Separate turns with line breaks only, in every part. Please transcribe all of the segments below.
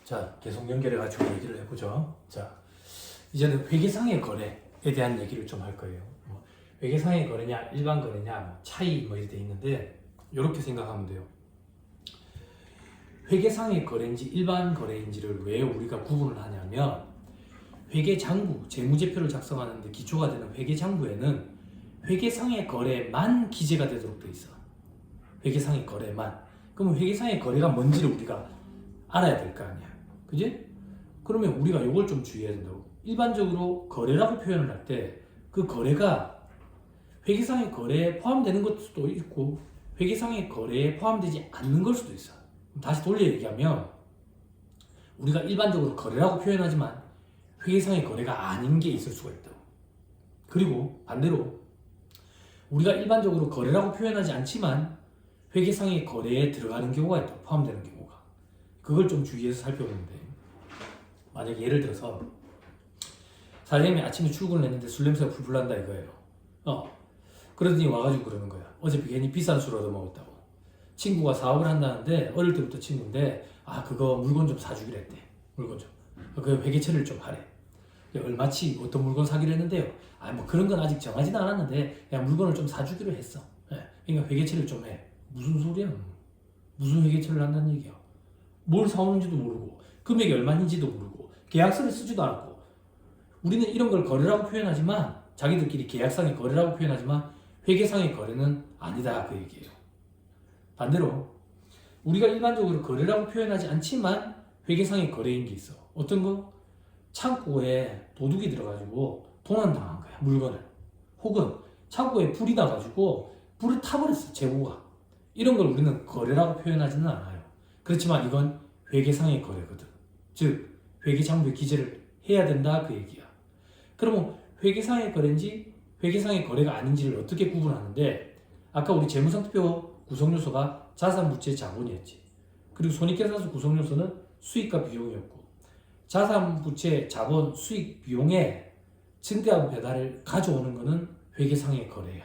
자, 계속 연결해 가지고 얘기를 해보죠. 자, 이제는 회계상의 거래에 대한 얘기를 좀 할 거예요. 회계상의 거래냐, 일반 거래냐, 차이 이렇게 돼 있는데 이렇게 생각하면 돼요. 회계상의 거래인지 일반 거래인지를 왜 우리가 구분을 하냐면 회계장부, 재무제표를 작성하는데 기초가 되는 회계장부에는 회계상의 거래만 기재가 되도록 돼 있어. 회계상의 거래만. 그러면 회계상의 거래가 뭔지를 우리가 알아야 될 거 아니야. 그지? 그러면 우리가 이걸 좀 주의해야 된다고. 일반적으로 거래라고 표현을 할 때 그 거래가 회계상의 거래에 포함되는 것도 수도 있고 회계상의 거래에 포함되지 않는 걸 수도 있어. 다시 돌려 얘기하면 우리가 일반적으로 거래라고 표현하지만 회계상의 거래가 아닌 게 있을 수가 있다고. 그리고 반대로 우리가 일반적으로 거래라고 표현하지 않지만 회계상의 거래에 들어가는 경우가 있다. 포함되는 경우가. 그걸 좀 주의해서 살펴보면 돼. 만약 예를 들어서 사장님이 아침에 출근을 했는데 술 냄새가 풀풀 난다 이거예요. 그러더니 와가지고 그러는 거야. 어차피 괜히 비싼 술 얻어먹었다고. 친구가 사업을 한다는데 어릴 때부터 친구인데 그거 물건 좀 사주기로 했대. 물건 좀. 그 회계처리를 좀 하래. 얼마치 어떤 물건 사기로 했는데요. 뭐 그런 건 아직 정하지는 않았는데 그냥 물건을 좀 사주기로 했어. 그러니까 회계처리를 좀 해. 무슨 소리야? 무슨 회계처리를 한다는 얘기야? 뭘 사오는지도 모르고 금액이 얼마인지도 모르고 계약서를 쓰지도 않고 우리는 이런 걸 거래라고 표현하지만 자기들끼리 계약상의 거래라고 표현하지만 회계상의 거래는 아니다 그 얘기예요. 반대로 우리가 일반적으로 거래라고 표현하지 않지만 회계상의 거래인 게 있어. 어떤 거? 창고에 도둑이 들어가지고 도난당한 거야 물건을. 혹은 창고에 불이 나가지고 불을 타버렸어 재고가. 이런 걸 우리는 거래라고 표현하지는 않아요. 그렇지만 이건 회계상의 거래거든. 즉 회계장부에 기재를 해야 된다 그 얘기야. 그러면 회계상의 거래인지 회계상의 거래가 아닌지를 어떻게 구분하는데 아까 우리 재무상태표 구성요소가 자산, 부채, 자본이었지. 그리고 손익계산서 구성요소는 수익과 비용이었고 자산, 부채, 자본, 수익, 비용에 증가하고 배달을 가져오는 것은 회계상의 거래야.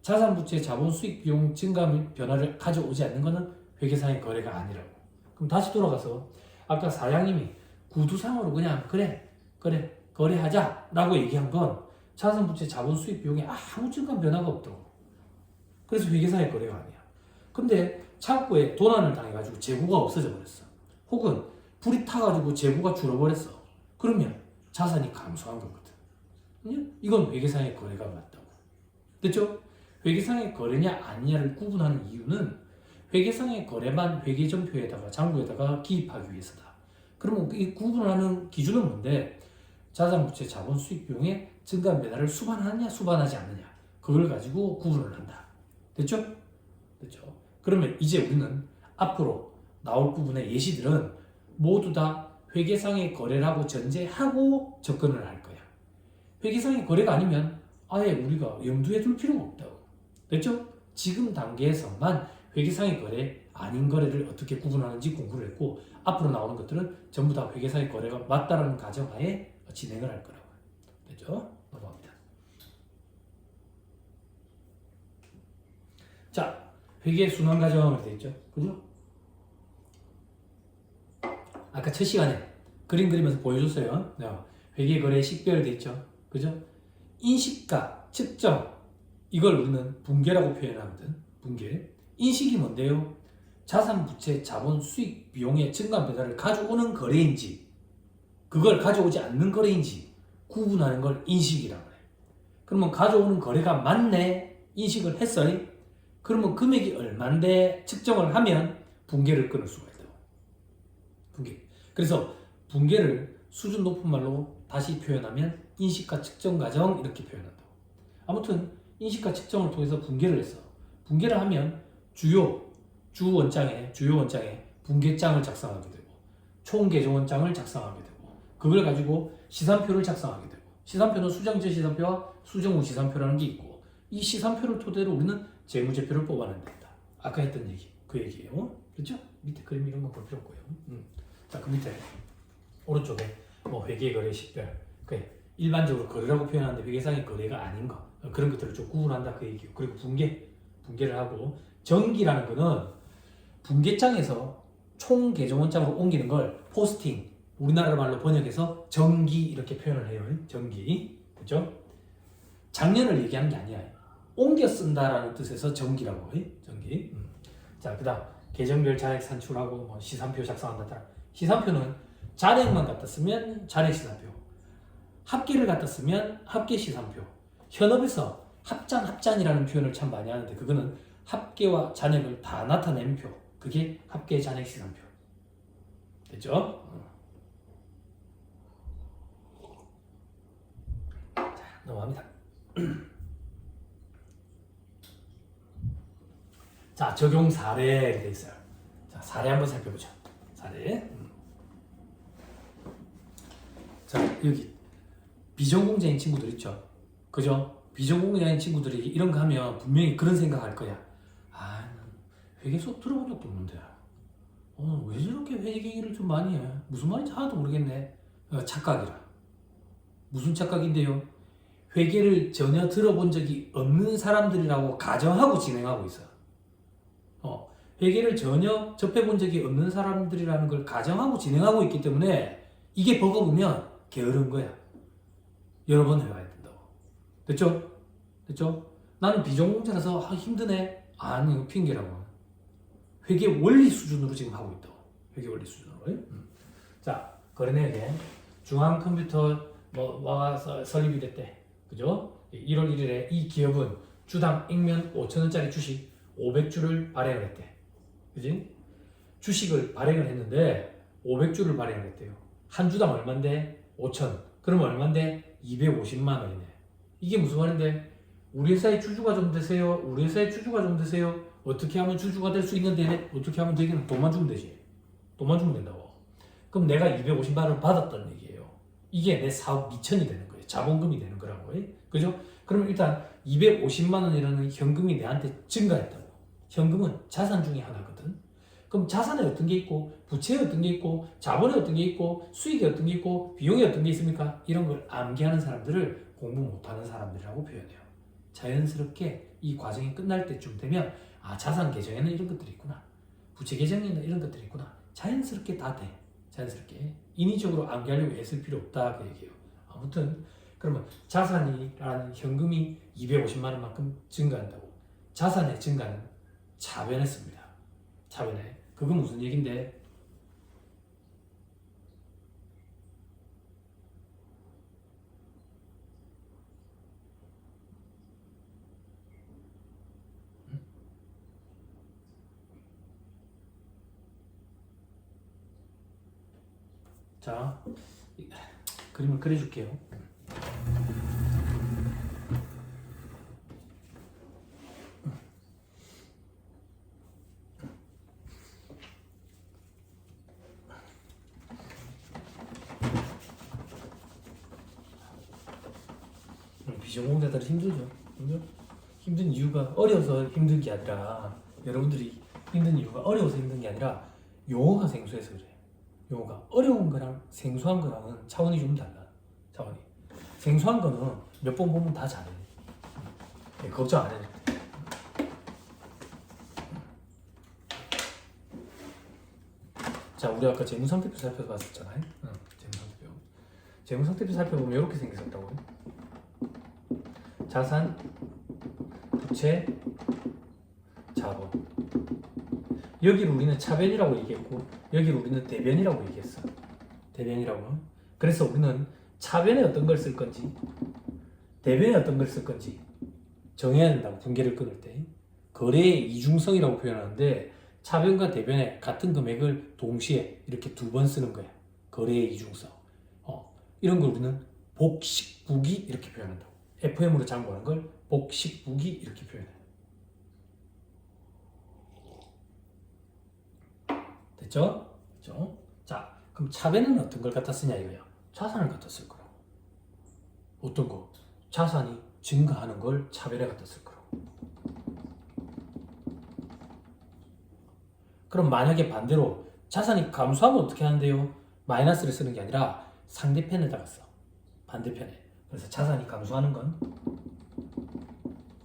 자산, 부채, 자본, 수익, 비용 증가 변화를 가져오지 않는 것은 회계상의 거래가 아니라고. 그럼 다시 돌아가서 아까 사장님이 구두상으로 그냥 그래 거래하자 라고 얘기한 건 자산, 부채, 자본, 수익, 비용에 아무 증가 변화가 없다고. 그래서 회계상의 거래가 아니야. 근데 창고에 도난을 당해가지고 재고가 없어져 버렸어. 혹은 불이 타가지고 재고가 줄어버렸어. 그러면 자산이 감소한 거거든. 이건 회계상의 거래가 맞다고. 됐죠? 회계상의 거래냐 아니냐를 구분하는 이유는 회계상의 거래만 회계전표에다가 장부에다가 기입하기 위해서다. 그러면 이 구분하는 기준은 뭔데? 자산, 부채, 자본, 수익, 비용의 증가 변화를 수반하느냐 수반하지 않느냐 그걸 가지고 구분을 한다. 됐죠? 됐죠? 그러면 이제 우리는 앞으로 나올 부분의 예시들은 모두 다 회계상의 거래라고 전제하고 접근을 할 거야. 회계상의 거래가 아니면 아예 우리가 염두에 둘 필요가 없다고. 됐죠? 지금 단계에서만 회계상의 거래, 아닌 거래를 어떻게 구분하는지 공부를 했고 앞으로 나오는 것들은 전부 다 회계상의 거래가 맞다라는 가정하에 진행을 할 거라고요. 됐죠? 넘어갑니다. 자, 회계 순환 과정으로 되어 있죠. 그죠? 아까 첫 시간에 그림 그리면서 보여줬어요. 회계 거래 식별 되어 있죠. 그죠? 인식과 측정 이걸 우리는 분계라고 표현하거든. 분계. 인식이 뭔데요? 자산, 부채, 자본, 수익, 비용의 증가 변화를 가져오는 거래인지 그걸 가져오지 않는 거래인지 구분하는 걸 인식이라고 해. 그러면 가져오는 거래가 맞네 인식을 했어요. 그러면 금액이 얼만데 측정을 하면 분계를 끊을 수가 있다고. 분계. 그래서 분계를 수준 높은 말로 다시 표현하면 인식과 측정 과정 이렇게 표현한다고. 아무튼 인식과 측정을 통해서 분계를 했어. 분계를 하면 주요 원장에 분계장을 작성하게 되고 총계정원장을 작성하게 되고 그걸 가지고 시산표를 작성하게 되고 시산표는 수정전 시산표와 수정 후 시산표라는 게 있고 이 시산표를 토대로 우리는 재무제표를 뽑아내야 된다. 아까 했던 얘기 그 얘기예요. 그렇죠? 밑에 그림 이런 거 볼 필요 없고요. 자, 그 밑에 오른쪽에 회계 거래 식별 일반적으로 거래라고 표현하는데 회계상의 거래가 아닌 거 그런 것들을 좀 구분한다 그 얘기예요. 그리고 분계를 하고 정기라는 거는 분계장에서 총 계정원장으로 옮기는 걸 포스팅, 우리나라 말로 번역해서 정기 이렇게 표현을 해요. 정기. 그죠? 작년을 얘기하는 게 아니야. 옮겨 쓴다라는 뜻에서 정기라고. 정기. 자, 그다음 계정별 잔액 산출하고 뭐 시산표 작성한다. 시산표는 잔액만 갖다 쓰면 잔액 시산표, 합계를 갖다 쓰면 합계 시산표. 현업에서 합잔이라는 표현을 참 많이 하는데 그거는 합계와 잔액을 다 나타내는 표. 그게 합계 잔액 시산표. 됐죠? 자, 넘어갑니다. 자, 적용 사례 이렇게 있어요. 자, 사례 한번 살펴보죠. 사례. 자, 여기 비전공자인 친구들 있죠. 그죠? 비전공자인 친구들이 이런 거 하면 분명히 그런 생각할 거야. 아, 회계 수업 들어본 적도 없는데. 왜 저렇게 회계 얘기를 좀 많이 해? 무슨 말인지 하나도 모르겠네. 착각이라. 무슨 착각인데요? 회계를 전혀 들어본 적이 없는 사람들이라고 가정하고 진행하고 있어. 회계를 전혀 접해본 적이 없는 사람들이라는 걸 가정하고 진행하고 있기 때문에 이게 버거우면 게으른 거야. 여러 번 해봐야 된다고. 됐죠? 됐죠? 나는 비전공자라서 힘드네. 아니, 이거 핑계라고. 회계 원리 수준으로 지금 하고 있다고. 회계 원리 수준으로. 자, 거래내역에 중앙 컴퓨터 뭐가 설립이 됐대. 그죠? 1월 1일에 이 기업은 주당 액면 5,000원짜리 주식 500주를 발행을 했대. 그지? 주식을 발행을 했는데 500주를 발행을 했대요. 한 주당 얼만데? 5,000. 그럼 얼만데? 250만 원이네. 이게 무슨 말인데? 우리 회사의 주주가 좀 되세요. 우리 회사의 주주가 좀 되세요. 어떻게 하면 주주가 될 수 있는데? 어떻게 하면 되기는 돈만 주면 되지. 돈만 주면 된다고. 그럼 내가 250만 원을 받았다는 얘기예요. 이게 내 사업 미천이 되는 거예요. 자본금이 되는 거라고. 그죠? 그럼 일단 250만 원이라는 현금이 내한테 증가했다고. 현금은 자산 중에 하나거든. 그럼 자산에 어떤 게 있고, 부채에 어떤 게 있고, 자본에 어떤 게 있고, 수익에 어떤 게 있고, 비용에 어떤 게 있습니까? 이런 걸 암기하는 사람들을 공부 못하는 사람들이라고 표현해요. 자연스럽게 이 과정이 끝날 때쯤 되면 자산 계정에는 이런 것들이 있구나. 부채 계정에는 이런 것들이 있구나. 자연스럽게 다 돼. 자연스럽게. 인위적으로 암기하려고 애쓸 필요 없다 그 얘기예요. 아무튼 그러면 자산이라는 현금이 250만 원만큼 증가한다고. 자산의 증가는 차변했습니다. 차변에. 그건 무슨 얘긴데? 자, 그림을 그려줄게요. 비전공자들은 힘들죠. 힘든 이유가 어려서 힘든 게 아니라 여러분들이 힘든 이유가 어려워서 힘든 게 아니라 용어가 생소해서 그래요. 용어가 어려운 거랑 생소한 거랑은 차원이 좀 달라. 차원이. 생소한 거는 몇 번 보면 다 잘해. 걱정 안 해. 자, 우리 아까 재무상태표 살펴봤었잖아요. 재무상태표. 재무상태표 살펴보면 이렇게 생겼다고. 자산, 부채, 자본. 여기를 우리는 차변이라고 얘기했고 여기를 우리는 대변이라고 얘기했어. 대변이라고. 그래서 우리는 차변에 어떤 걸 쓸 건지 대변에 어떤 걸 쓸 건지 정해야 된다고. 분계를 끊을 때 거래의 이중성이라고 표현하는데 차변과 대변에 같은 금액을 동시에 이렇게 두 번 쓰는 거야. 거래의 이중성. 이런 걸 우리는 복식부기 이렇게 표현한다고. FM으로 장부하는 걸 복식부기 이렇게 표현해. 됐죠? 됐죠? 자, 그럼 차변은 어떤 걸 갖다 쓰냐 이거야. 자산을 갖다 쓸 거라고. 어떤 거? 자산이 증가하는 걸 차변에 갖다 쓸 거라고. 그럼 만약에 반대로 자산이 감소하면 어떻게 하는데요? 마이너스를 쓰는 게 아니라 상대편에다가 써. 반대편에. 그래서 자산이 감소하는 건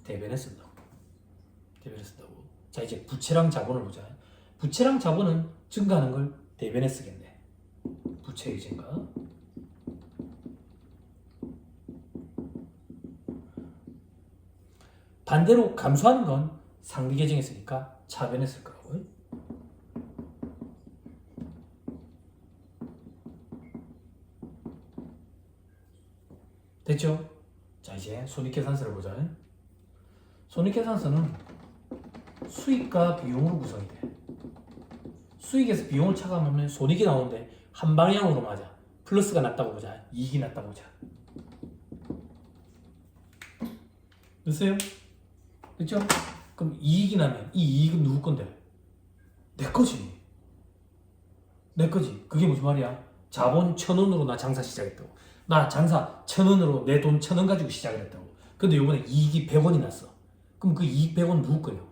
대변에 쓴다고. 대변에 쓴다고. 자, 이제 부채랑 자본을 보자. 부채랑 자본은 증가하는 걸 대변에 쓰겠네. 부채의 증가. 반대로 감소하는 건 상비 계정에 쓰니까 차변에 쓸 거라고요. 됐죠? 자, 이제 손익계산서를 보자. 손익계산서는 수익과 비용으로 구성이 돼. 수익에서 비용을 차감하면 손익이 나오는데 한 방향으로 맞아. 플러스가 났다고 보자. 이익이 났다고 보자. 됐어요? 됐죠? 그럼 이익이 나면 이 이익은 누구 건데? 내 거지. 내 거지. 그게 무슨 말이야? 자본 1,000원으로 나 장사 시작했다고. 나 장사 1,000원으로 내 돈 1,000원 가지고 시작을 했다고. 근데 요번에 이익이 100원이 났어. 그럼 그 이익 100원 누구 거냐?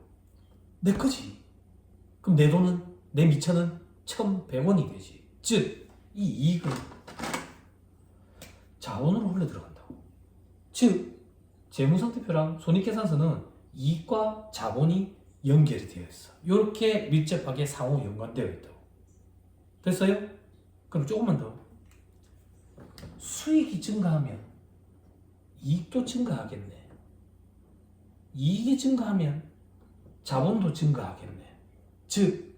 내 거지. 그럼 내 돈은, 내 미천은 1,100원이 되지. 즉, 이 이익은 자본으로 흘러 들어간다고. 즉, 재무상태표랑 손익계산서는 이익과 자본이 연결이 되어 있어. 이렇게 밀접하게 상호 연관되어 있다고. 됐어요? 그럼 조금만 더. 수익이 증가하면 이익도 증가하겠네. 이익이 증가하면 자본도 증가하겠네. 즉,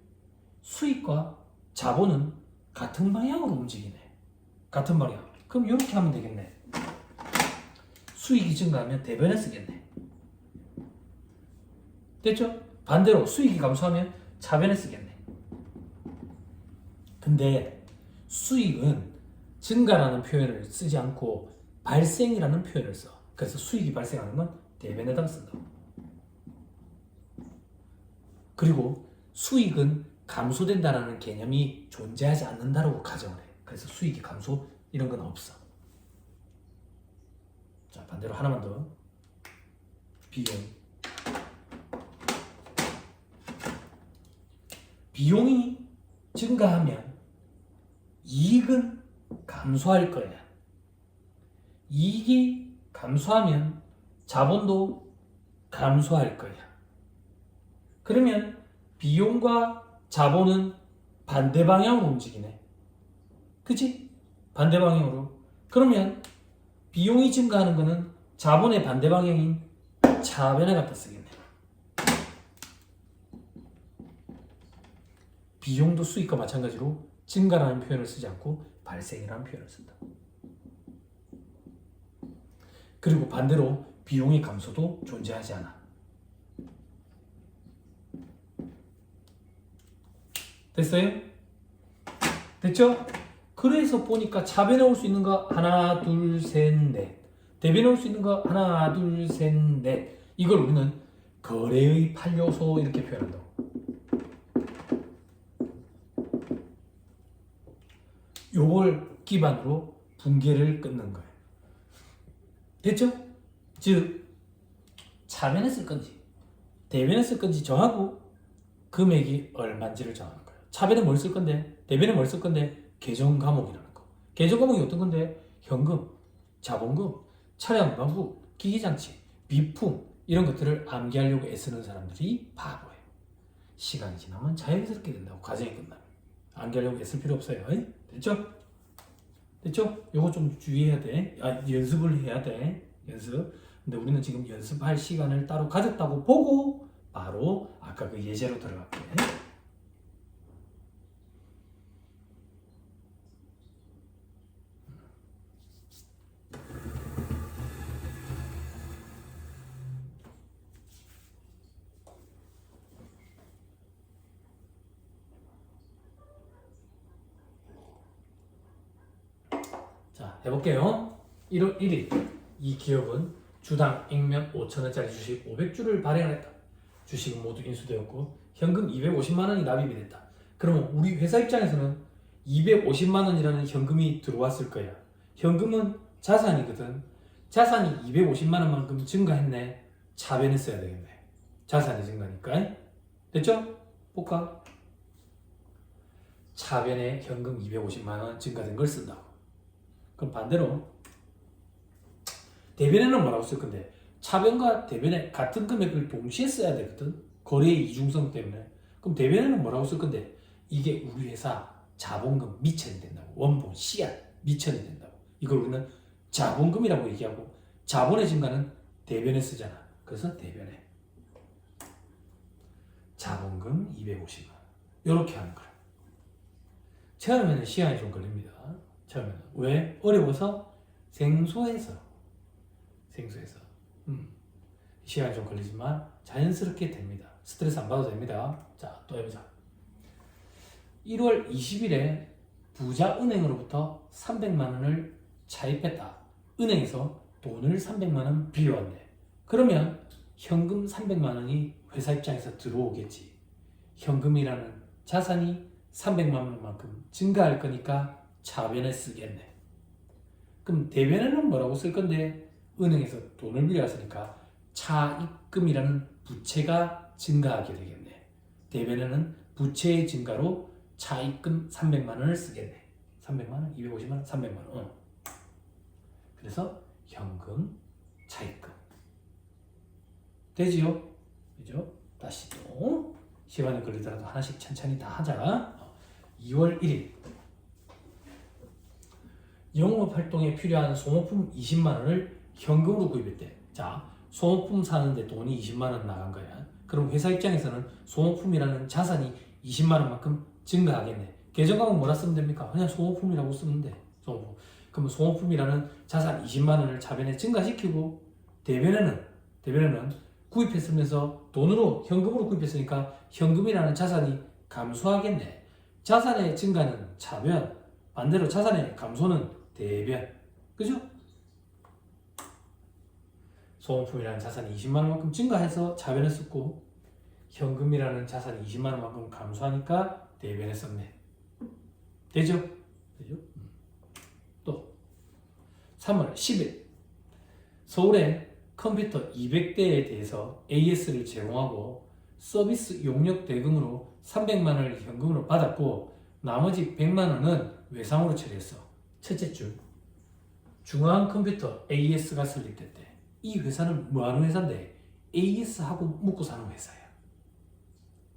수익과 자본은 같은 방향으로 움직이네. 같은 방향. 그럼 이렇게 하면 되겠네. 수익이 증가하면 대변에 쓰겠네. 됐죠? 반대로 수익이 감소하면 차변에 쓰겠네. 근데 수익은 증가라는 표현을 쓰지 않고 발생이라는 표현을 써. 그래서 수익이 발생하는 건 대변에다가 쓴다. 그리고 수익은 감소된다라는 개념이 존재하지 않는다라고 가정을 해. 그래서 수익이 감소 이런 건 없어. 자, 반대로 하나만 더. 비용. 비용이 증가하면 이익은 감소할 거야. 이익이 감소하면 자본도 감소할 거야. 그러면 비용과 자본은 반대 방향으로 움직이네. 그치? 반대 방향으로. 그러면 비용이 증가하는 거는 자본의 반대 방향인 차변에 갖다 쓰겠네. 비용도 수익과 마찬가지로 증가라는 표현을 쓰지 않고 발생이라는 표현을 쓴다. 그리고 반대로 비용의 감소도 존재하지 않아. 됐어요? 됐죠? 그래서 보니까 차변에 올 수 있는 거 하나, 둘, 셋, 넷. 대변에 올 수 있는 거 하나, 둘, 셋, 넷. 이걸 우리는 거래의 8요소 이렇게 표현한다고. 요걸 기반으로 분계를 끊는 거예요. 됐죠? 즉, 차변에 쓸 건지 대변에 쓸 건지 정하고 금액이 얼마인지를 정하는 거예요. 차변에 뭘 쓸 건데, 대변에 뭘 쓸 건데, 계정 과목이라는 거. 계정 과목이 어떤 건데? 현금, 자본금, 차량, 방부, 기기장치, 비품 이런 것들을 암기하려고 애쓰는 사람들이 바보예요. 시간이 지나면 자연스럽게 된다고. 과정이 끝나면 암기하려고 애쓸 필요 없어요. 됐죠? 됐죠? 요거 좀 주의해야 돼. 연습을 해야 돼. 연습. 근데 우리는 지금 연습할 시간을 따로 가졌다고 보고 바로 아까 그 예제로 들어갈게. 자, 해볼게요. 1월 1일 이 기업은 주당 액면 5,000원짜리 주식 500주를 발행했다. 주식은 모두 인수되었고 현금 250만 원이 납입이 됐다. 그러면 우리 회사 입장에서는 250만 원이라는 현금이 들어왔을 거야. 현금은 자산이거든. 자산이 250만 원만큼 증가했네. 차변에 써야 되겠네. 자산이 증가니까. 됐죠? 볼까? 차변에 현금 250만 원 증가된 걸 쓴다고. 그럼 반대로 대변에는 뭐라고 쓸 건데, 차변과 대변에 같은 금액을 동시에 써야 되거든. 거래의 이중성 때문에. 그럼 대변에는 뭐라고 쓸 건데, 이게 우리 회사 자본금 미천이 된다고. 원본, 씨앗 미천이 된다고. 이걸 우리는 자본금이라고 얘기하고 자본의 증가는 대변에 쓰잖아. 그래서 대변에 자본금 250만 원 이렇게 하는 거야. 처음에는 시간이 좀 걸립니다. 처음에는 왜? 어려워서 생소해서 시간이 좀 걸리지만 자연스럽게 됩니다. 스트레스 안 받아도 됩니다. 자, 또 해보자. 1월 20일에 부자은행으로부터 300만 원을 차입했다. 은행에서 돈을 300만 원 빌려왔네. 그러면 현금 300만 원이 회사 입장에서 들어오겠지. 현금이라는 자산이 300만 원만큼 증가할 거니까 차변에 쓰겠네. 그럼 대변에는 뭐라고 쓸 건데 은행에서 돈을 빌려왔으니까 차입금이라는 부채가 증가하게 되겠네. 대변에는 부채의 증가로 차입금 300만 원을 쓰겠네. 300만 원, 250만 원, 300만 원. 그래서 현금, 차입금. 되지요? 그죠? 다시 또 시간이 걸리더라도 하나씩 천천히 다 하자. 2월 1일 영업활동에 필요한 소모품 20만 원을 현금으로 구입했대. 자, 소모품 사는데 돈이 20만 원 나간 거야. 그럼 회사 입장에서는 소모품이라는 자산이 20만 원만큼 증가하겠네. 계정값은 뭐라 쓰면 됩니까? 그냥 소모품이라고 쓰면 돼. 소모품. 그럼 소모품이라는 자산 20만 원을 차변에 증가시키고 대변에는 구입했으면서 돈으로 현금으로 구입했으니까 현금이라는 자산이 감소하겠네. 자산의 증가는 차변, 반대로 자산의 감소는 대변. 그죠? 소모품이라는 자산이 20만 원만큼 증가해서 차변에 썼고 현금이라는 자산이 20만 원만큼 감소하니까 대변에 썼네. 되죠? 되죠? 또 3월 10일 서울에 컴퓨터 200대에 대해서 AS를 제공하고 서비스 용역 대금으로 300만 원을 현금으로 받았고 나머지 100만 원은 외상으로 처리했어. 첫째 줄 중앙 컴퓨터 AS가 설립됐대. 이 회사는 뭐하는 회사인데 AS하고 먹고 사는 회사야.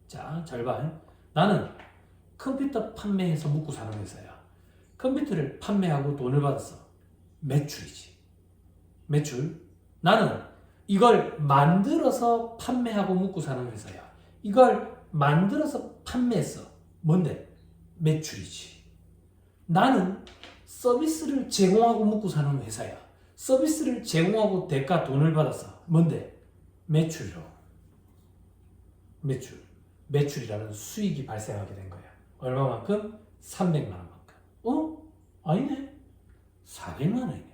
자, 잘 봐. 나는 컴퓨터 판매해서 먹고 사는 회사야. 컴퓨터를 판매하고 돈을 받았어. 매출이지. 매출. 나는 이걸 만들어서 판매하고 먹고 사는 회사야. 이걸 만들어서 판매했어. 뭔데? 매출이지. 나는 서비스를 제공하고 먹고 사는 회사야. 서비스를 제공하고 대가 돈을 받았어. 뭔데? 매출이로. 매출. 매출이라는 수익이 발생하게 된 거야. 얼마만큼? 300만 원만큼. 아니네. 400만 원이네.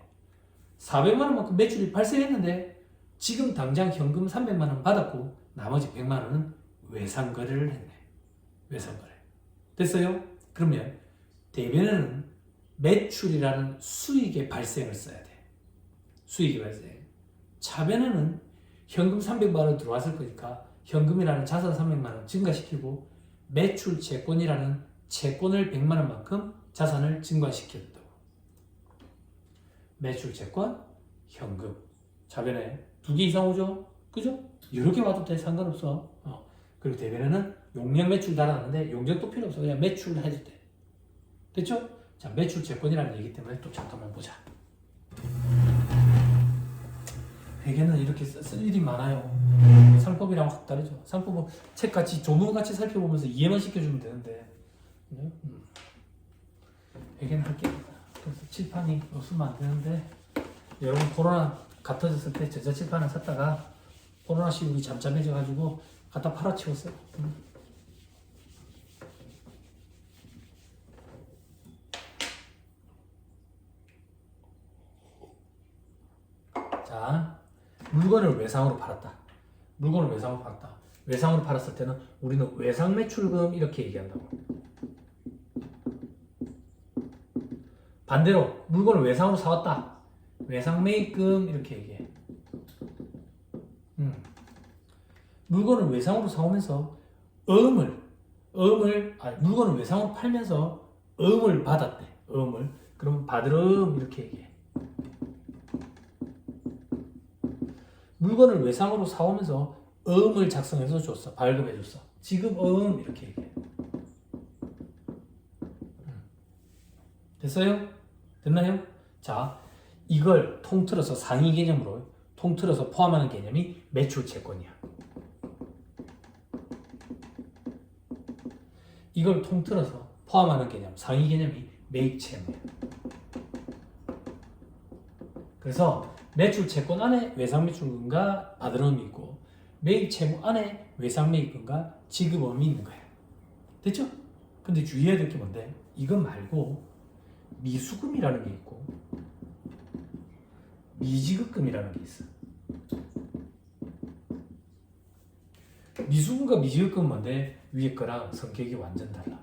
400만 원만큼 매출이 발생했는데 지금 당장 현금 300만 원 받았고 나머지 100만 원은 외상거래를 했네. 외상거래. 됐어요? 그러면 대변에는 매출이라는 수익의 발생을 써야 돼. 수익의 발생. 차변에는 현금 300만 원 들어왔을 거니까 현금이라는 자산 300만 원 증가시키고 매출 채권이라는 채권을 100만 원만큼 자산을 증가시켰다고. 매출 채권, 현금. 차변에 2개 이상 오죠? 그죠? 이렇게 와도 돼. 상관없어. 그리고 대변에는 용역 매출 달아놨는데 용역도 필요 없어. 그냥 매출 해도 돼. 됐죠? 자, 매출 채권이라는 얘기 때문에 또 잠깐만 보자. 회계는 이렇게 쓸 일이 많아요. 상법이랑 확 다르죠. 상법은 책같이 조문같이 살펴보면서 이해만 시켜주면 되는데 회계는 할게요. 그래서 칠판이 없으면 안 되는데 여러분 코로나 같아졌을 때 전자칠판을 샀다가 코로나 시국이 잠잠해져가지고 갖다 팔아치웠어요. 자, 물건을 외상으로 팔았다. 물건을 외상으로 팔았다. 외상으로 팔았을 때는 우리는 외상 매출금 이렇게 얘기한다고. 반대로 물건을 외상으로 사왔다. 외상 매입금 이렇게 얘기해. 물건을 외상으로 사오면서 물건을 외상으로 팔면서 어음을 받았대. 어음을. 그럼 받으름 이렇게 얘기해. 물건을 외상으로 사오면서 어음을 작성해서 줬어. 발급해줬어. 지급 어음 이렇게 얘기해. 됐어요? 됐나요? 자, 이걸 통틀어서 상위 개념으로 통틀어서 포함하는 개념이 매출 채권이야. 이걸 통틀어서 포함하는 개념, 상위 개념이 매입 채무야. 그래서 매출 채권 안에 외상 매출금과 받으러움이 있고 매입 채무 안에 외상 매입금과 지급음이 있는 거야. 됐죠? 근데 주의해야 될 게 뭔데? 이거 말고 미수금이라는 게 있고 미지급금이라는 게 있어. 미수금과 미지급금은 뭔데? 위에 거랑 성격이 완전 달라.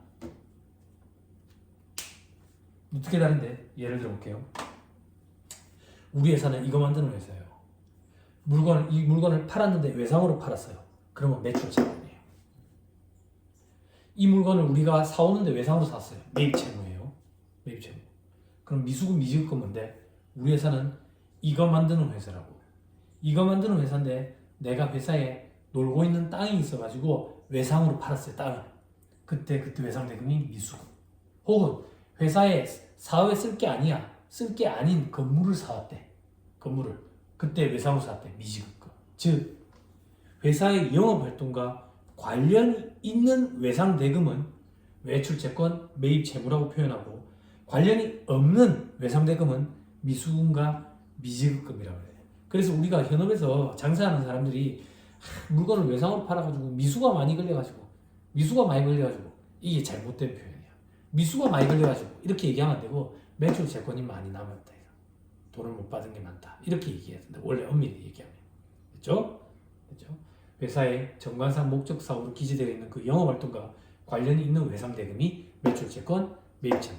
어떻게 다른데? 예를 들어 볼게요. 우리 회사는 이거 만드는 회사예요. 이 물건을 팔았는데 외상으로 팔았어요. 그러면 매출 채권이에요. 이 물건을 우리가 사오는데 외상으로 샀어요. 매입 채무예요. 매입 채무. 그럼 미수금, 미지급금 뭔데? 우리 회사는 이거 만드는 회사라고. 이거 만드는 회사인데 내가 회사에 놀고 있는 땅이 있어가지고 외상으로 팔았어요. 땅을. 그때 외상 대금이 미수금. 혹은 회사에 사업에 쓸 게 아니야. 쓸 게 아닌 건물을 사왔대. 건물을. 그때 외상으로 샀대. 미지급금. 즉 회사의 영업활동과 관련이 있는 외상 대금은 외출채권, 매입채무라고 표현하고 관련이 없는 외상 대금은 미수금과 미지급금이라고 해요. 그래서 우리가 현업에서 장사하는 사람들이 물건을 외상으로 팔아가지고 미수가 많이 걸려가지고 이게 잘못된 표현이야. 미수가 많이 걸려가지고 이렇게 얘기하면 안 되고 매출채권이 많이 남았다. 돈을 못 받은 게 많다. 이렇게 얘기해야 된다. 원래 엄밀히 얘기하면. 됐죠? 회사의 정관상 목적 사업으로 기재되어 있는 그 영업활동과 관련이 있는 외상대금이 매출채권, 매입채무.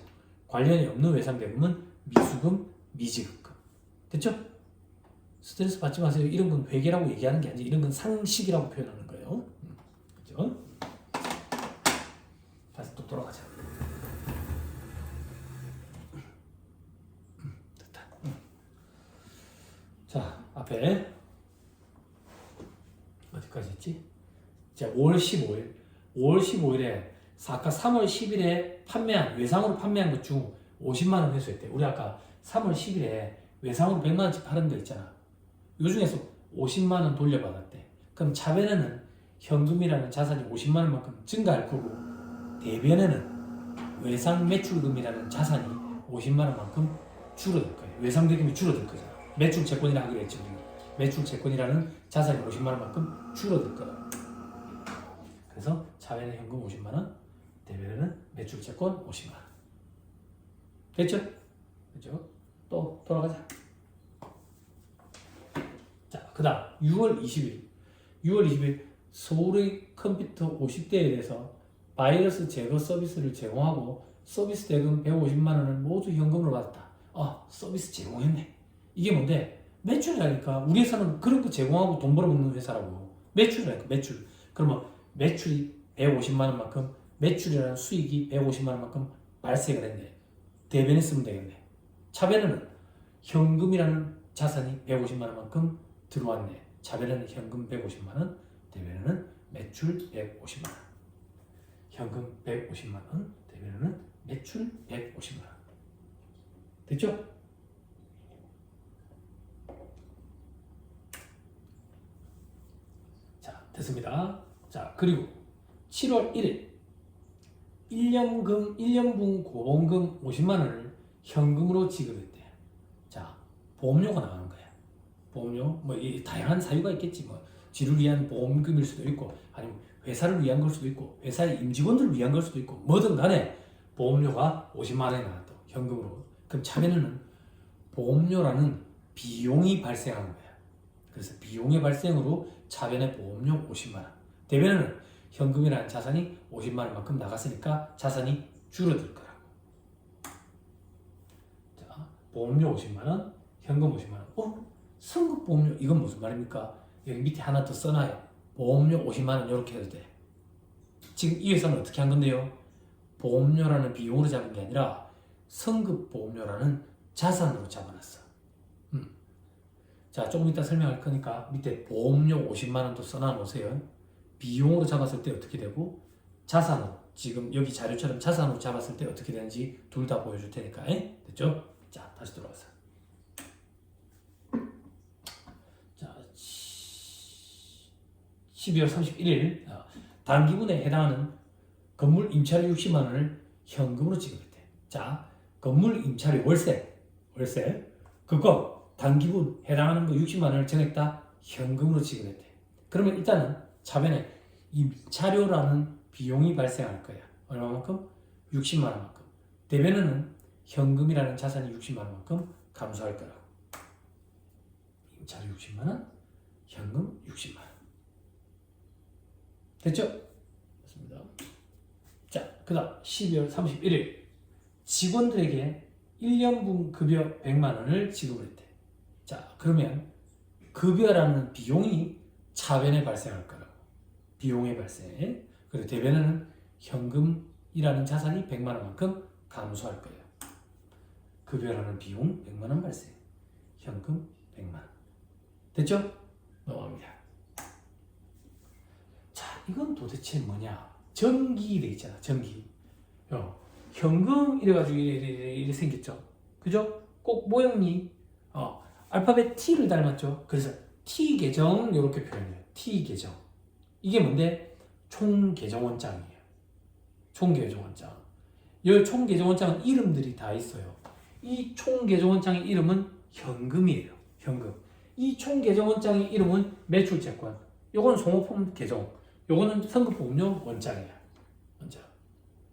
관련이 없는 외상대금은 미수금, 미지급금. 됐죠? 스트레스 받지 마세요. 이런 건 회계라고 얘기하는 게 아니지. 이런 건 상식이라고 표현하는 거예요. 그죠? 다시 또 돌아가자. 됐다. 자, 앞에 어디까지 했지? 자, 5월 15일에 아까 3월 10일에 외상으로 판매한 것 중 50만 원 회수했대. 우리 아까 3월 10일에 외상으로 100만 원씩 파는 거 있잖아. 요 중에서 50만 원 돌려받았대. 그럼 차변에는 현금이라는 자산이 50만 원만큼 증가할 거고 대변에는 외상 매출금이라는 자산이 50만 원만큼 줄어들 거예요. 외상 대금이 줄어들 거잖아. 매출 채권이라 하기로 했지. 매출 채권이라는 자산이 50만 원만큼 줄어들 거다. 그래서 차변에 현금 50만 원, 대변에는 매출 채권 50만 원. 됐죠? 그죠? 또 돌아가자. 자, 그다음 6월 20일 서울의 컴퓨터 50대에 대해서 바이러스 제거 서비스를 제공하고 서비스 대금 150만 원을 모두 현금으로 받았다. 서비스 제공했네. 이게 뭔데? 매출이라니까. 우리 회사는 그런 거 제공하고 돈 벌어먹는 회사라고. 매출이라니까. 매출. 그러면 매출이 150만 원만큼, 매출이라는 수익이 150만 원만큼 발생을 했네. 대변에 쓰면 되겠네. 차변에는 현금이라는 자산이 150만 원만큼 들어왔네. 차변에는 현금 150만 원, 대변에는 매출 150만 원. 현금 150만 원, 대변에는 매출 150만 원. 됐죠? 자, 됐습니다. 자, 그리고 7월 1일 1년분 고보험금 50만 원을 현금으로 지급했대. 자, 보험료가 나가는 거야. 보험료, 다양한 사유가 있겠지. 지를 위한 보험금일 수도 있고, 아니면 회사를 위한 걸 수도 있고, 회사의 임직원들을 위한 걸 수도 있고, 뭐든 간에 보험료가 50만 원이 나왔다. 현금으로. 그럼 차변에는 보험료라는 비용이 발생하는 거야. 그래서 비용의 발생으로 차변에 보험료 50만 원. 대변에는 현금이라는 자산이 50만 원만큼 나갔으니까 자산이 줄어들 거라고. 자, 보험료 50만 원, 현금 50만 원. 선급 보험료, 이건 무슨 말입니까? 여기 밑에 하나 더 써놔요. 보험료 50만 원 이렇게 해도 돼. 지금 이 회사는 어떻게 한 건데요? 보험료라는 비용으로 잡은 게 아니라 선급 보험료라는 자산으로 잡아놨어. 자, 조금 이따 설명할 거니까 밑에 보험료 50만 원도 써놔 놓으세요. 비용으로 잡았을 때 어떻게 되고 자산으로 지금 여기 자료처럼 자산으로 잡았을 때 어떻게 되는지 둘 다 보여줄 테니까. 됐죠? 자, 다시 들어가서. 자, 12월 31일 단기분에 해당하는 건물 임차료 60만 원을 현금으로 지급했대. 자, 건물 임차료 월세 그거 단기분 해당하는 거 60만 원을 전액 다 현금으로 지급했대. 그러면 일단은 차변에 임차료라는 비용이 발생할 거야. 얼마만큼? 60만 원만큼. 대변에는 현금이라는 자산이 60만 원만큼 감소할 거라고. 임차료 60만 원, 현금 60만 원. 됐죠? 됐습니다. 자, 그 다음 12월 31일 직원들에게 1년분 급여 100만 원을 지급을 했대. 자, 그러면 급여라는 비용이 차변에 발생할 거라고. 비용의 발생. 그리고 대변에는 현금이라는 자산이 100만 원만큼 감소할 거예요. 급여라는 비용 100만 원 발생. 현금 100만 원. 됐죠? 넘어갑니다. 자, 이건 도대체 뭐냐? 전기 돼 있잖아. 전기. 현금 이래가지고 이래 생겼죠. 그죠? 꼭 모형이 알파벳 T를 닮았죠. 그래서 T 계정 이렇게 표현해요. T 계정. 이게 뭔데? 총 계정 원장이에요. 총 계정 원장. 이 총 계정 원장은 이름들이 다 있어요. 이 총 계정 원장의 이름은 현금이에요. 현금. 이 총 계정 원장의 이름은 매출채권. 요건 소모품 계정. 요거는 선급보험료 원장이야. 원장.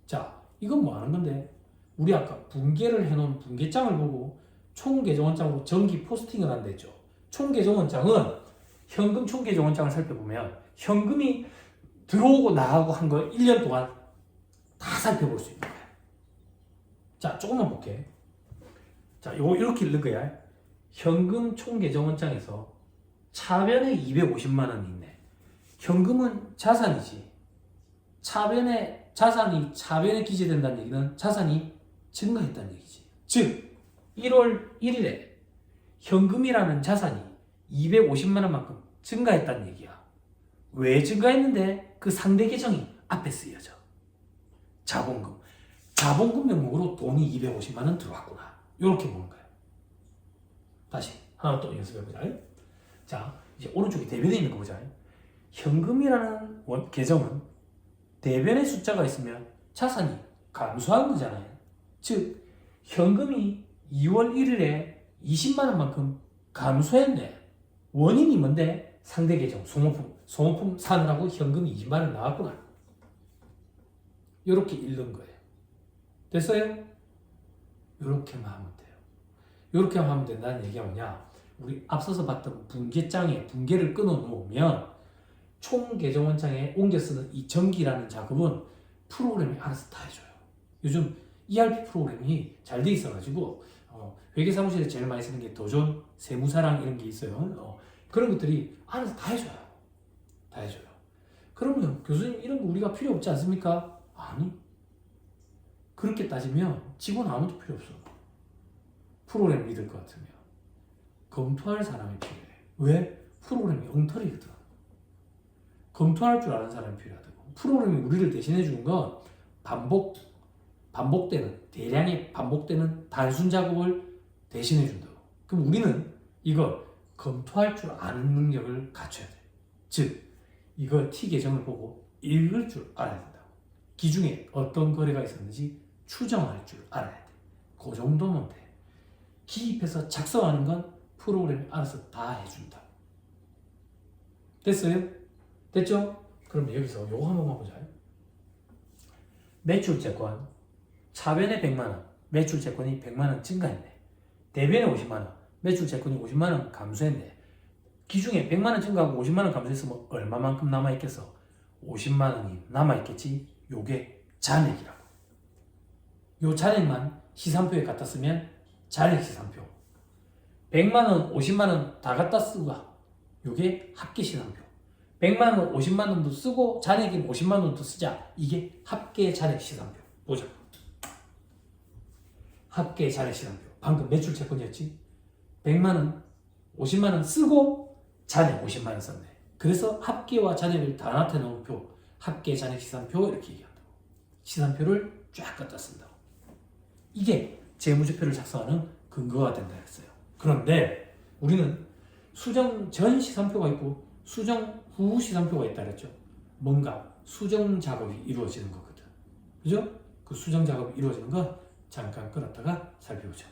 자, 이건 뭐 하는 건데? 우리 아까 분계를 해놓은 분계장을 보고 총 계정 원장으로 정기 포스팅을 한다 했죠. 총 계정 원장은 현금 총 계정 원장을 살펴보면 현금이 들어오고 나가고 한 거 1년 동안 다 살펴볼 수 있는 거야. 자, 조금만 볼게. 자, 요거 이렇게 읽는 거야. 현금 총 계정 원장에서 차변에 250만 원이 있네. 현금은 자산이지. 자산이 차변에 기재된다는 얘기는 자산이 증가했다는 얘기지. 즉 1월 1일에 현금이라는 자산이 250만 원만큼 증가했다는 얘기야. 왜 증가했는데? 그 상대 계정이 앞에 쓰여져. 자본금. 자본금 명목으로 돈이 250만 원 들어왔구나. 이렇게 보는 거야. 다시 하나 또 연습해보자. 자, 이제 오른쪽에 대변에 있는 거 보자. 현금이라는 계정은 대변에 숫자가 있으면 자산이 감소한 거잖아요. 즉 현금이 2월 1일에 20만 원만큼 감소했네. 원인이 뭔데? 상대 계정 소모품 사느라고 현금이 20만 원 나왔구나. 이렇게 읽는 거예요. 됐어요? 이렇게만 하면 돼요. 이렇게만 하면 된다는 얘기가 뭐냐? 우리 앞서서 봤던 분계장에 분계를 끊어 놓으면 총 계정 원장에 옮겨 쓰는 이 전기라는 작업은 프로그램이 알아서 다 해줘요. 요즘 ERP 프로그램이 잘 돼 있어가지고 회계사무실에 제일 많이 쓰는 게 도전, 세무사랑 이런 게 있어요. 그런 것들이 알아서 다 해줘요. 다 해줘요. 그러면 교수님 이런 거 우리가 필요 없지 않습니까? 아니. 그렇게 따지면 직원 아무도 필요 없어. 프로그램 믿을 것 같으면. 검토할 사람이 필요해. 왜? 프로그램이 엉터리거든. 검토할 줄 아는 사람이 필요하다고. 프로그램이 우리를 대신해 주는 건 반복되는, 대량의 반복되는 단순 작업을 대신해 준다고. 그럼 우리는 이걸 검토할 줄 아는 능력을 갖춰야 돼. 즉, 이걸 T 계정을 보고 읽을 줄 알아야 된다고. 기중에 어떤 거래가 있었는지 추정할 줄 알아야 돼. 그 정도면 돼. 기입해서 작성하는 건 프로그램이 알아서 다 해준다. 됐어요? 됐죠? 그럼 여기서 요거 한 번만 보자. 매출채권 차변에 100만 원, 매출채권이 100만 원 증가했네. 대변에 50만 원, 매출채권이 50만 원 감소했네. 기중에 100만 원 증가하고 50만 원 감소했으면 얼마만큼 남아있겠어? 50만 원이 남아있겠지. 요게 잔액이라고. 요 잔액만 시산표에 갖다 쓰면 잔액 시산표. 100만 원, 50만 원 다 갖다 쓰고 요게 합계 시산표. 100만 원, 50만 원도 쓰고 잔액인 50만 원도 쓰자. 이게 합계 잔액 시산표. 보자. 합계 잔액 시산표. 방금 매출 채권이었지. 100만 원, 50만 원 쓰고 잔액 50만 원 썼네. 그래서 합계와 잔액을 다 나타내는 표, 합계 잔액 시산표 이렇게 얘기한다고. 시산표를 쫙 갖다 쓴다고. 이게 재무제표를 작성하는 근거가 된다 했어요. 그런데 우리는 수정 전 시산표가 있고 수정 후 시산표가 있다 그랬죠. 뭔가 수정 작업이 이루어지는 거거든. 그죠? 그 수정 작업이 이루어지는 거 잠깐 끌었다가 살펴보죠.